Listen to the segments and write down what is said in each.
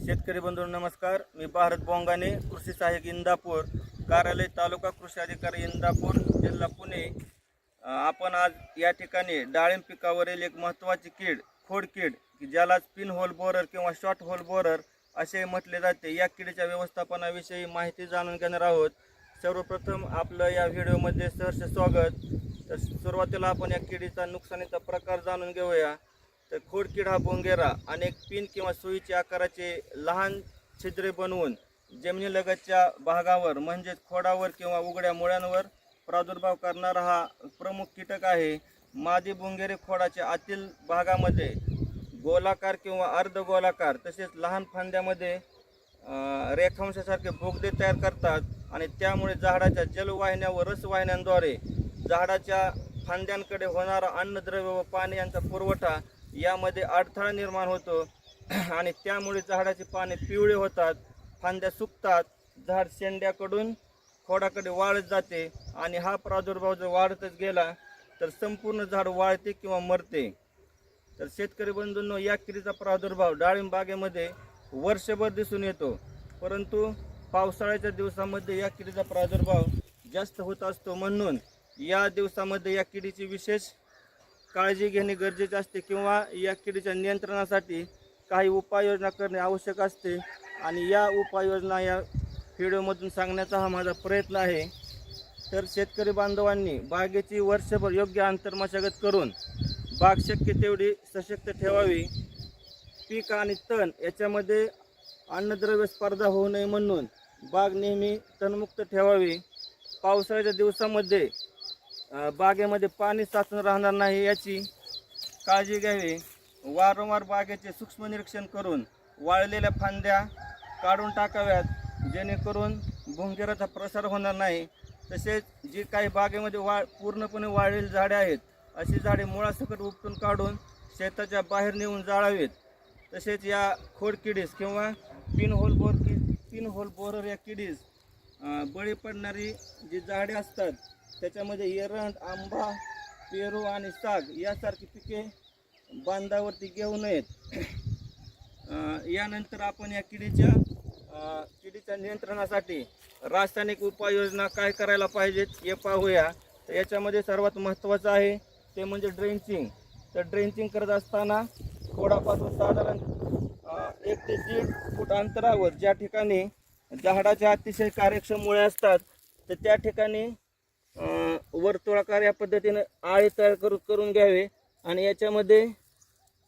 शेतकरी बंधू नमस्कार। मी भारत बोंगाने, कृषी सहाय्यक इंदापूर, कार्यालय तालुका कृषी अधिकारी इंदापूर, जिल्हा पुणे। आपण आज या ठिकाणी डाळिंब पिकावरील एक महत्त्वाची कीड, खोडकीड, की ज्याला पिन होल बोरर किंवा शॉर्ट होल बोरर असे म्हटले जाते, या किडीच्या व्यवस्थापनाविषयी माहिती जाणून घेणार आहोत। सर्वप्रथम आपलं या व्हिडिओमध्ये सहर्ष स्वागत। तर सुरुवातीला आपण या किडीचा नुकसानीचा प्रकार जाणून घेऊया। तर खोडकीड हा बोंगेरा अनेक पिन किंवा सुईचे आकाराचे लहान छिद्रे बनवून जमिनीलगतच्या भागावर म्हणजेच खोडावर किंवा उघड्या मुळ्यांवर प्रादुर्भाव करणारा हा प्रमुख कीटक आहे। मादी बोंगेरे खोडाच्या आतील भागामध्ये गोलाकार किंवा अर्धगोलाकार तसेच लहान फांद्यामध्ये रेखांशासारखे बोगदे तयार करतात आणि त्यामुळे झाडाच्या जलवाहिन्या व रसवाहिन्यांद्वारे झाडाच्या फांद्यांकडे होणारा अन्नद्रव्य व पाणी यांचा पुरवठा यामध्ये अडथळा निर्माण होतो आणि त्यामुळे झाडाची पाने पिवळे होतात, फांद्या सुकतात, झाड शेंड्याकडून खोडाकडे वाढत जाते आणि हा प्रादुर्भाव जर वाढतच गेला तर संपूर्ण झाड वाळते किंवा मरते। तर शेतकरी बंधूंनो, या किडीचा प्रादुर्भाव डाळिंब बागेमध्ये वर्षभर दिसून येतो, परंतु पावसाळ्याच्या दिवसामध्ये या किडीचा प्रादुर्भाव जास्त होत असतो। म्हणून या दिवसामध्ये या किडीची विशेष काळजी घेणे गरजेचे असते किंवा या किडीच्या नियंत्रणासाठी काही उपाययोजना करणे आवश्यक असते आणि या उपाययोजना या व्हिडिओमधून सांगण्याचा हा माझा प्रयत्न आहे। तर शेतकरी बांधवांनी बागेची वर्षभर योग्य अंतर्मशागत करून बाग शक्य तेवढी सशक्त ठेवावी। पीक आणि तण याच्यामध्ये अन्नद्रव्य स्पर्धा होऊ नये म्हणून बाग नेहमी तणमुक्त ठेवावी। पावसाळ्याच्या दिवसामध्ये बागेमध्ये पाणी साचून राहणार नाही याची काळजी घ्यावी। वारंवार बागेचे सूक्ष्म निरीक्षण करून वाळलेल्या फांद्या काढून टाकाव्यात, जेणेकरून बोंगेराचा प्रसार होणार नाही। तसेच जी काही बागेमध्ये पूर्णपणे वाळलेली झाडे आहेत अशी झाडे मुळासकट उपटून काढून शेताच्या बाहेर नेऊन जाळावीत। तसेच या खोडकिडीस किंवा पिन होल बोरर या किडीस बळी पडणारी जी झाडे असतात त्याच्यामध्ये एरंड, आंबा, पेरू आणि साग यासारखी पिके बांधावरती घेऊ नयेत। यानंतर आपण या किडीच्या नियंत्रणासाठी रासायनिक उपाययोजना काय करायला पाहिजेत हे पाहूया। तर याच्यामध्ये सर्वात महत्त्वाचं आहे ते म्हणजे ड्रेंचिंग। तर ड्रेंचिंग करत असताना खोडापासून साधारण 1 ते 1.5 फूट अंतरावर ज्या ठिकाणी झाडाच्या अतिशय कार्यक्षम मुळे असतात तर त्या ठिकाणी वर्तुळाकार या पद्धतीने आळे तयार करून घ्यावे आणि याच्यामध्ये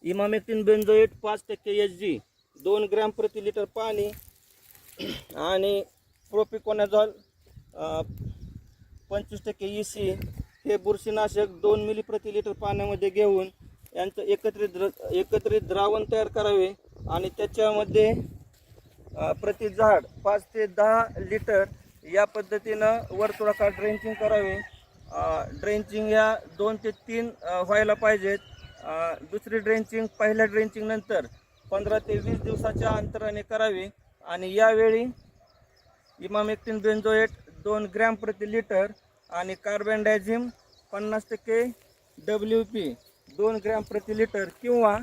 इमामेक्टिन बेंझोएट 5% Hg 2 ग्रॅम प्रति लिटर पाणी आणि प्रोपिकोनाझॉल 25% EC हे बुरशीनाशक 2 मिली प्रति लिटर पाण्यामध्ये घेऊन यांचं एकत्रित द्रावण तयार करावे आणि त्याच्यामध्ये प्रति झाड 5 ते 10 लिटर या पद्धतीनं वर्तुळाकार ड्रेंचिंग करावे। ड्रेंचिंग या 2 ते 3 व्हायला पाहिजेत। दुसरी ड्रेंचिंग पहिल्या ड्रेंचिंग नंतर 15 ते 20 दिवसाच्या अंतराने करावी आणि यावेळी इमामेक्टिन बेंझोएट 2 ग्रॅम प्रति लिटर आणि कार्बेंडाझिम 50% WP 2 ग्रॅम प्रति लिटर किंवा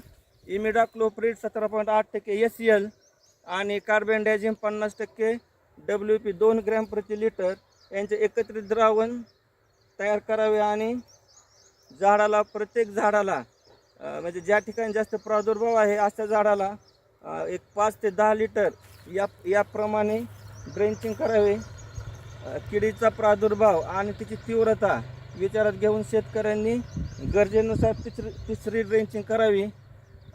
इमिडाक्लोप्रिड 17.8% SL आणि कार्बेंडाझिम 50% WP 2 ग्रॅम प्रति लिटर यांचे एकत्रित द्रावण तयार करावे आणि प्रत्येक झाडाला म्हणजे ज्या ठिकाणी जास्त प्रादुर्भाव आहे अशा झाडाला 5 ते 10 लिटर याप्रमाणे ड्रेंचिंग करावे। किडीचा प्रादुर्भाव आणि तिची तीव्रता विचारात घेऊन शेतकऱ्यांनी गरजेनुसार तिसरी ड्रेंचिंग करावी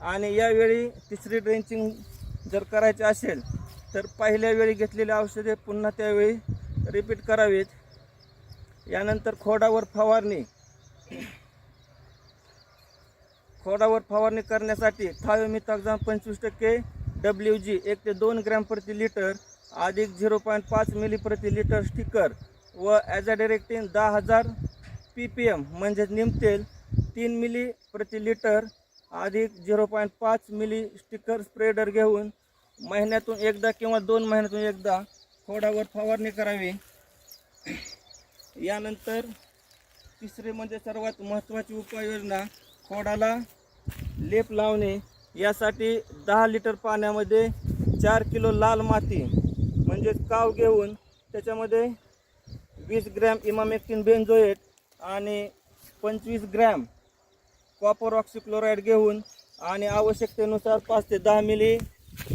आणि यावेळी तिसरी ड्रेंचिंग जर करायची असेल तर पहिल्या वेळी घेतलेली औषधे पुन्हा त्यावेळी रिपीट करावीत। यानंतर खोडावर फवारणी करण्यासाठी थायोमिथाक्झाम 25% WG 1 ते 2 ग्रॅम प्रति लिटर अधिक 0.5 मिली प्रति लिटर स्टिकर व ॲझाडिरेक्टिन 10,000 ppm म्हणजे निमतेल 3 मिली प्रति लिटर अधिक 0.5 मिली स्टिकर स्प्रेडर घेऊन महिन्यातून एकदा किंवा 2 महिन्यातून एकदा खोडावर फवारणी करावी। यानंतर तिसरे म्हणजे सर्वात महत्त्वाची उपाययोजना खोडाला लेप लावणे। यासाठी 10 लिटर पाण्यामध्ये 4 किलो लाल माती म्हणजे काव घेऊन त्याच्यामध्ये 20 ग्रॅम इमामेक्टिन बेंझोएट आणि 25 ग्रॅम कॉपर ऑक्सिक्लोराईड घेऊन आणि आवश्यकतेनुसार 5 ते 10 मिली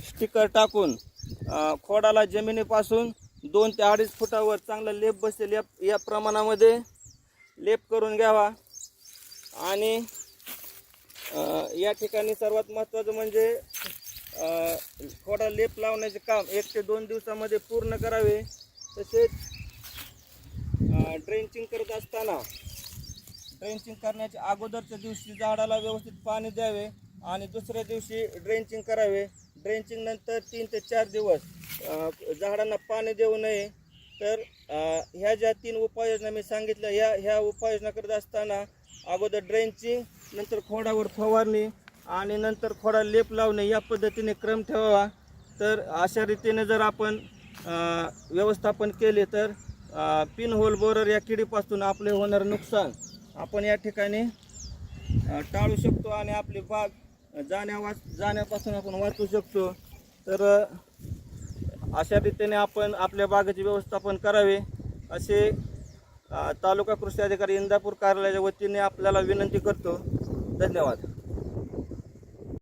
स्टिकर टाकून खोडाला जमिनीपासून 2 ते 2.5 फुटावर चांगला लेप बसेल या प्रमाणामध्ये लेप करून घ्यावा. आणि या ठिकाणी सर्वात महत्त्वाचं म्हणजे खोडा लेप लावण्याचे काम 1 ते 2 दिवसामध्ये पूर्ण करावे. तसेच ड्रेंचिंग करत असताना ड्रेंचिंग करण्याच्या अगोदरच्या दिवशी झाडाला व्यवस्थित पाणी द्यावे आणि दुसऱ्या दिवशी ड्रेंचिंग करावे. ड्रेंचिंग नंतर 3 ते 4 दिवस झाडांना पाणी देऊ नये. तर ह्या ज्या 3 उपाययोजना मी सांगितल्या ह्या उपाययोजना करत असताना अगोदर ड्रेंचिंग, नंतर खोडावर फवारणी आणि नंतर खोडा लेप लावणे या पद्धतीने क्रम ठेवावा. तर अशा रीतीने जर आपण व्यवस्थापन केले तर पिन होल बोरर या किडीपासून आपले होणारं नुकसान आपण या ठिकाणी टाळू शकतो आणि आपली बाग जाण्यापासून आपण वाचू शकतो. तर अशा रीतीने आपण आपल्या बागेचे व्यवस्थापन करावे असे तालुका कृषी अधिकारी इंदापूर कार्यालयाच्या वतीने आपल्याला विनंती करतो. धन्यवाद.